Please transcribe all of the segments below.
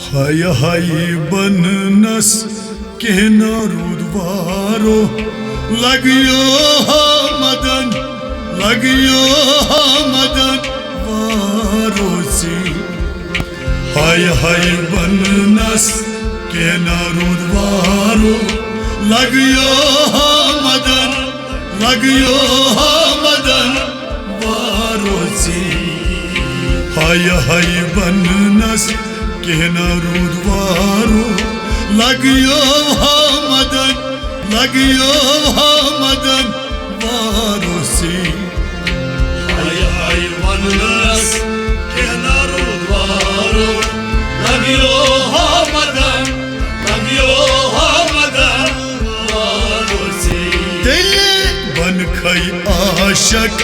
हाय हाय बननस कहना रुदवारो लगियो मदन वारो सी हाय हाय बननस कहना रुदवारो लगियो मदन वारो सी हाय हाय बननस कहना रुदवारो लगियो मदन वारो सी हाय हाय बननस कहना रुदवारो लगियो मदन वारो सी दिल बन खई आशक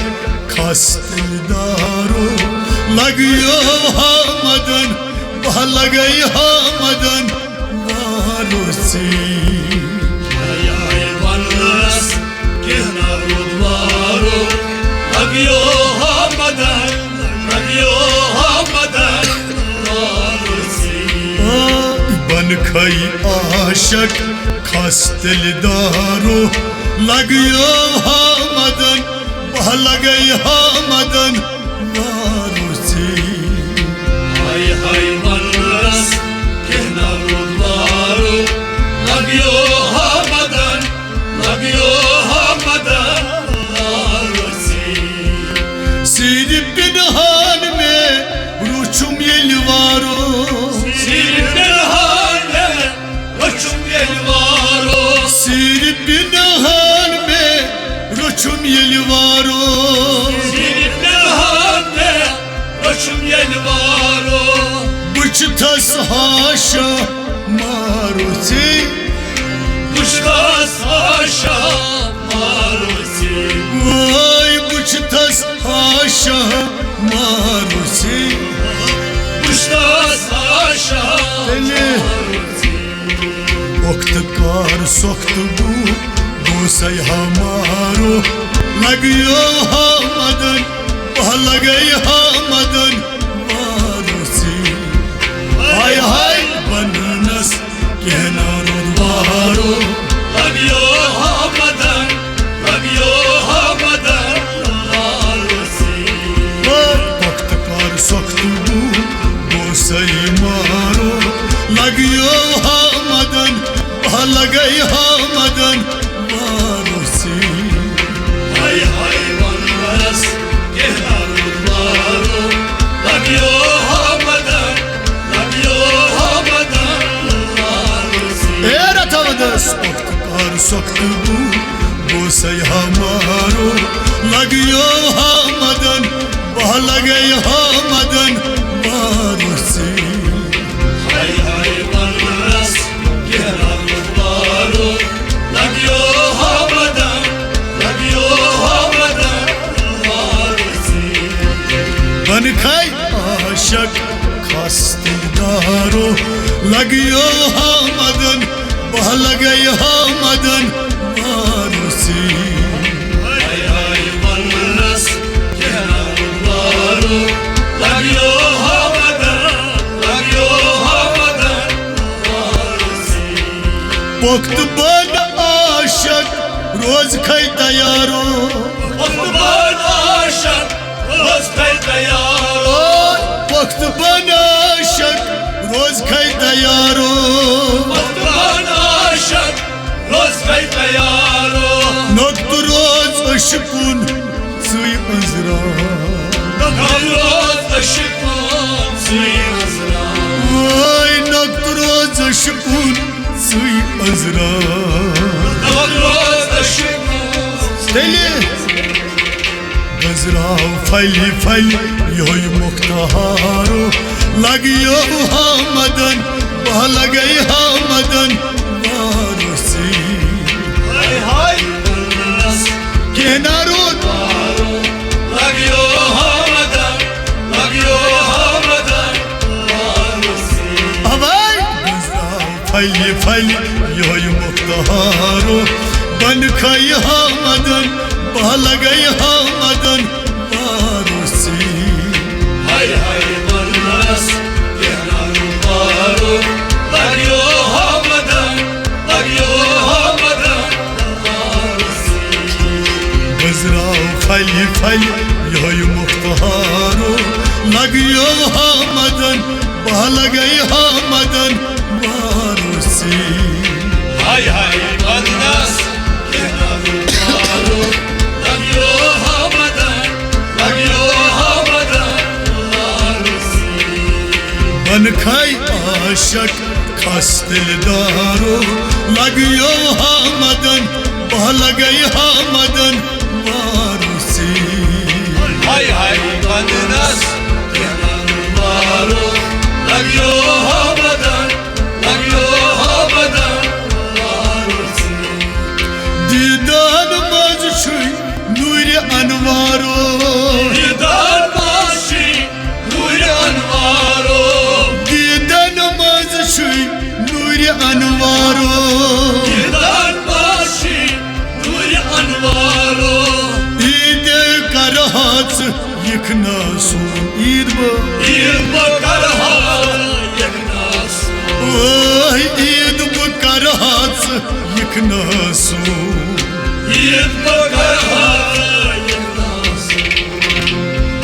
खस्तदारो लगियो मदन मदन वारो सी हाय हाय बननस कहना रुदवारो लगियो मदन वारो सी बन खई आशक खस्तदारो लगियो मदन वारो सी हाय हाय बननस कहना रुदवारो लगियो मदन वारो सी सिर पिनहान में रुचुम यलवारो सिर पिनहान में रुचुम यलवारो सिर पिनहान में रुचुम यलवारो सिर पिनहान में रुचुम यलवारो बुझथस हाशा मारो सी बुझथस हाशा मारो सी वही बुझथस हाशा मारो सी बुझथस हाशा मारो सी वक्त कार सख्त गोसाई हमारो लगियो मदन वारो सी हाय हाय बननस कहना रुदवारो लगियो मदन वारो सी वक्त कार सख्त गोसाई मारो लगियो मदन वारो सी हाय हाय बननस कहना रुदवारो लगियो मदन वारो सी ए रथवदस वक्त कार सख्त गोसाई हमारो लगियो मदन वारो सी हाय हाय बननस कहना रुदवारो लगियो मदन वारो सी बन खई आशक खस्तदारो लगियो मदन वारो सी हाय हाय बननस कहना रुदवारो लगियो मदन वारो सी वक्त बन आशक रोज खई तैयारो वक्त बन आशक रोज खई तैयारो वक्त बन आशक रोज खई तैयारो वक्त बन आशक रोज खई तैयारो नक्त रोज अशकुन सुई अजरा रोज अशकुन सुई अजरा नक्त रोज अशकुन सुई अजरा रोज अशकुन Deli Gazra fali yoy muhtaro Lagiyo hamadan Bahalagay hamadan Varo si हाय हाय बननस Kenarut लगियो मदन वारो सी Avay Gazra fali yoy muhtaro Ban khay hamadan Bahalagay hamadan Varo si हाय हाय बननस कहना रुदवारो फैल यह मुख्तारो लगियो हमदन बह लगई हमदन बारोसी हाय हाय बदनस के नारो लगियो हमदन बारोसी बन खाई आशक खास दिलदारो लगियो हमदन बह लगई हमदन बारोसी हाय हाय बदनस के नारो लगियो हमदन बारोसी दीदान मज छुई नूर अनवारो दीदान माशी नूर अनवारो दीदान मज छुई नूर अनवारो दीदान माशी नूर अनवारो ईद कर हाथ यखना सो ईद बकर यकनास ओह ईद कर हाथ यखना सो बकर यकनास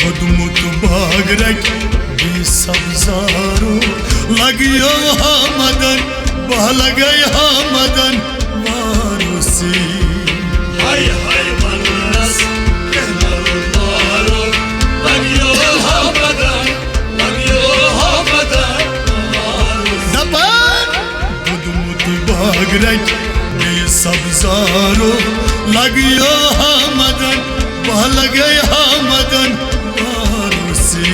खुदमुत बाग रख भी सब्जारो लगियो हमदन बह लगई हमदन बारोसी हाय हाय बदनस के नारो लगियो हमदन बारोसी दबान खुदमुत बाग रख भी सब्जारो लगियो हमदन बह लगई हमदन बारोसी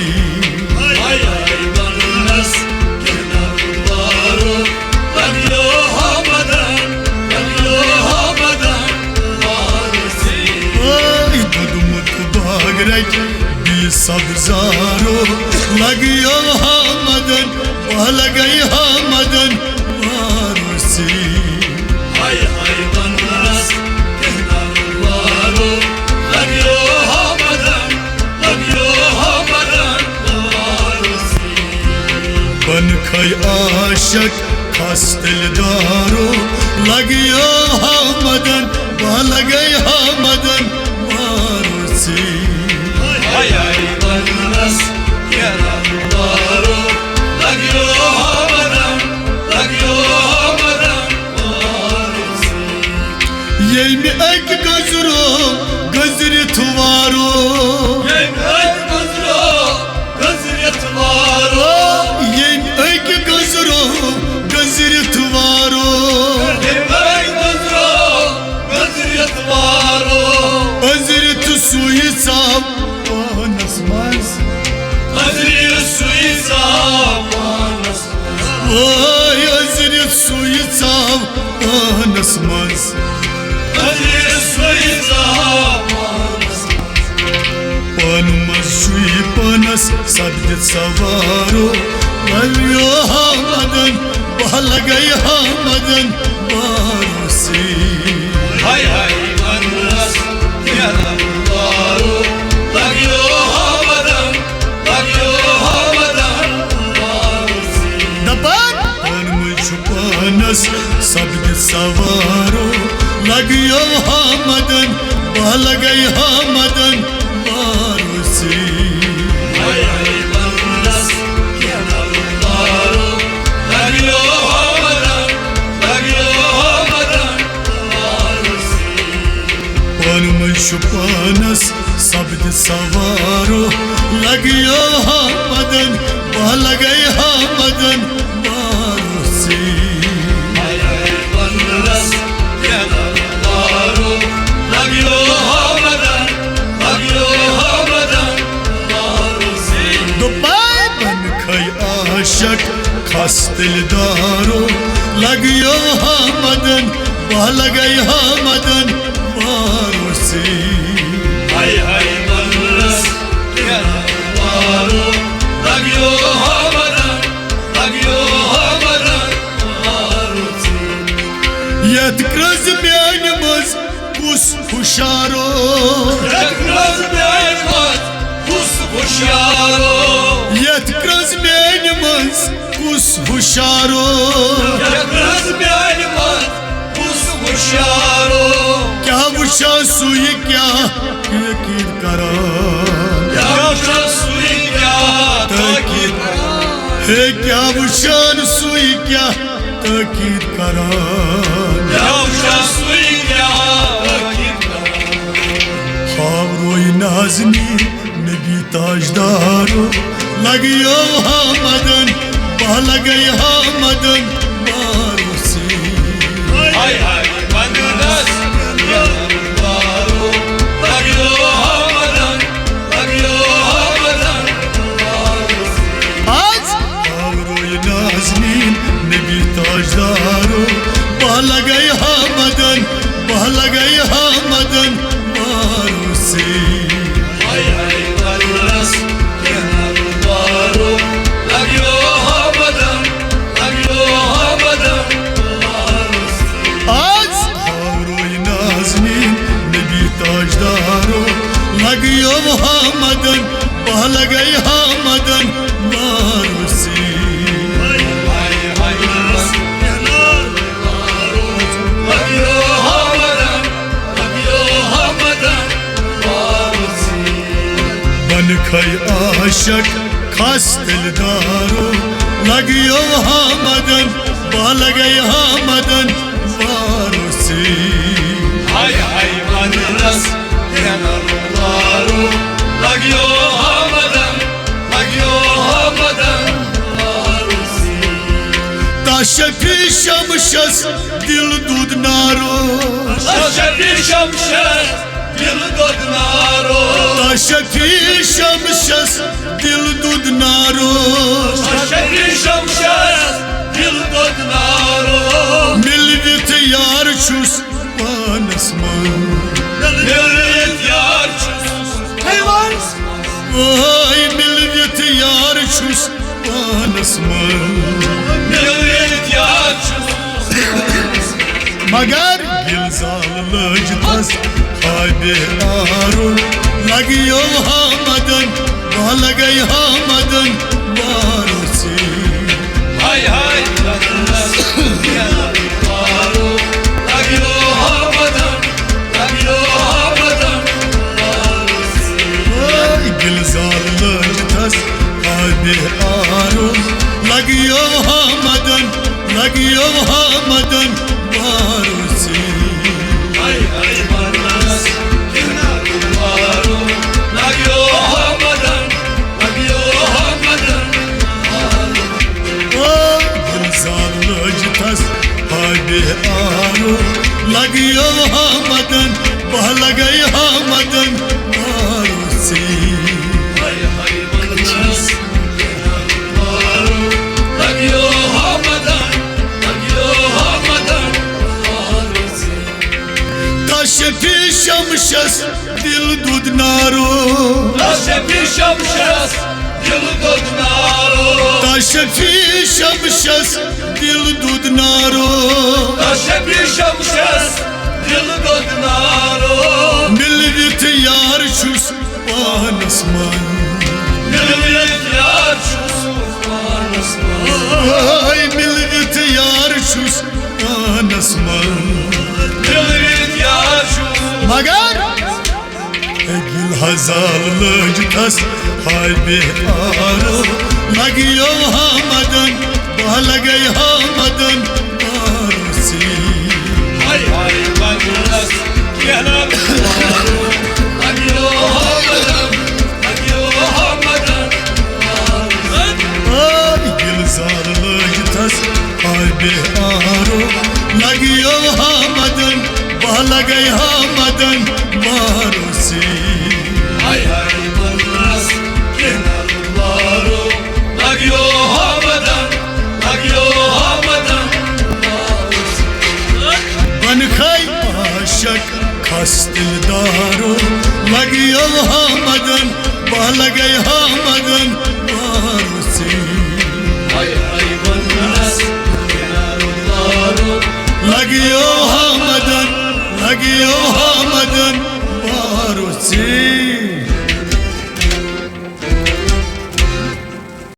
हाय हाय बदनस के नारो लगियो हमदन बारोसी ओय खुदमुत बाग रख भी सब्जारो लगियो हमदन बह लगई हमदन बारोसी हाय हाय बदनस के नारो लगियो हमदन बारोसी बन खई आशक खास दिलदारो लगियो हमदन बह लगई हमदन बारोसी हाय हाय बदनस के नारो लगियो हमदन बारोसी ये में एक गजरो गजर थुवारो ये एक गुजरो गजरियत मारो ये एक गजरो गजर थुवारो ये एक गुजरो गजरियत मारो अजरत सुई साब पानस मास गजरिय सुईसा मानस ओय अजरत सुई साब पानस मास गजरिय सुईसा मानस पान मसुई पानस सब्द सवारो लगियो हमदन बह लगई हमदन बारोसी हाय हाय बदनस के नारो लगियो हमदन बारोसी दबान पान छुपानस सब्द सवारो लगियो हमदन बह लगई हमदन बारोसी हाय हाय बदनस के नारो लगियो हमदन बारोसी पान छुपानस सब्द सवारो लगियो हमदन बह लगई हमदन बारोसी हाय हाय बदनस के नारो लगियो हमदन बारोसी दुबाई बन खई आशक खास दिलदारो लगियो हमदन बह लगई हमदन बारोसी हाय हाय बदनस के नारो लगियो हमदन बारोसी यत क्रज म्यान मज कुस हुशारो यकरज में मत खुश होशियारो यत क्रज म्यान मज कुस हुशारो यकरज में मत खुश होशियारो क्या वुशा सुई क्या यकीन करा Yavşa suya takip हे क्या वुशान सुई क्या तकीद करा Yavşa suya takip हावरोई नाज़नी नबी ताजदारो लगियो हमदन लगे हमदन मारो से Hay hay bandas yanarlar Lagyo havadan आज हावरोई नाज़नी नबी ताजदारो लगे हमदन मारो से Hay hay bandas yanarlar Lagyo havadan आज हावरोई नाज़नी नबी ताजदारो लगियो हमदन लगे हमदन मारो से Hay hay bandas yanarlar Lagyo havadan बन खई आशक खास दिलदारो लगियो हमदन लगे हमदन मारो से Hay hay bandas yanarlar Lagyo havadan ताशफी शमशस दिल दूध नारो Taşefi şamşer Dil dodnaro ताशफी शमशस दिल दूध नारो Taşefi şamşer Dil dodnaro मिलवित यार छुस पानस मन Yürüyet yar Hayvan ओय मिलवित यार छुस पानस मन Yürüyet yar मगर गिलजाल लजतस हाबे आरो लगियो हमदन लगे हमदन मारो से Hay hay bandas yanarlar Lagyo havadan ओय गिलजाल लजतस हाबे आरो लगियो हमदन मारो से Hay hay bandas yanarlar Lagyo havadan ओय गिलजाल लजतस हाबे आरो लगियो हमदन लगे हमदन मारो से Hay hay bandas yanarlar Lagyo havadan ताशफी शमशस दिल दूध नारो Taşefi şamşer Dil dodnaro ताशफी शमशस दिल दूध नारो Taşefi şamşer Dil dodnaro मिलवित यार छुस पानस मन Yürüyet yar ओय मिलवित यार छुस पानस मन Yürüyet yar मगर गिल हजार लजतस हाबे आरो लगियो हमदन लगे हमदन मारो से Hay hay bandas yanarlar Lagyo havadan ओय गिलजार लजतस हाबे आरो लगियो हमदन लगे हमदन मारो से Hay hay bandas yanarlar Lagyo havadan बन खई आशक खास दिलदारो लगियो हमदन लगे हमदन मारो से Hay hay bandas yanarlar लगियो हमदन मारो से